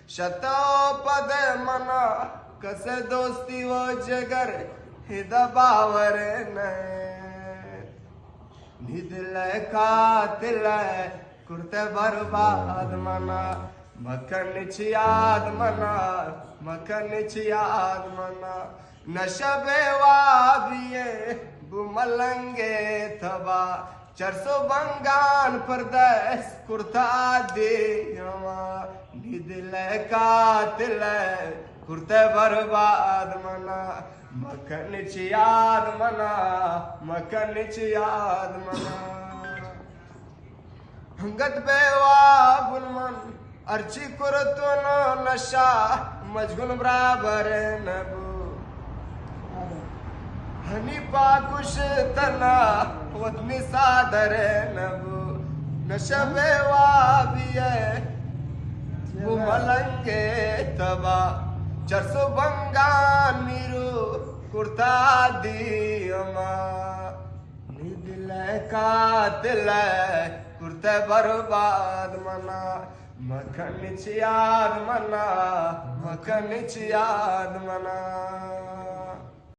शतो पद मना कसे दोस्ती वो जगर हिदा बावर न निदिल कातिल कुर्ते बर्बाद मना मखन याद मना मखन याद मना नशबे वाबिये बुमलंगे थबा 400 बंगान परदेस कुर्ता दे निदिल कातिल कुर्ते बर्बाद मना मखन याद मना मखन याद मना हंगत बेवा बुलमन अर्ची कुरतो नशा मजगुन बराबर नबू हनी पाकुश तना वतनी सादर नबू नशबे वाबिये वो मलंगे तबा 400 बंगान मीरू कुर्ता दियमा निदिल कातिल कुर्ते बर्बाद मना मखन याद मना मखन याद मना।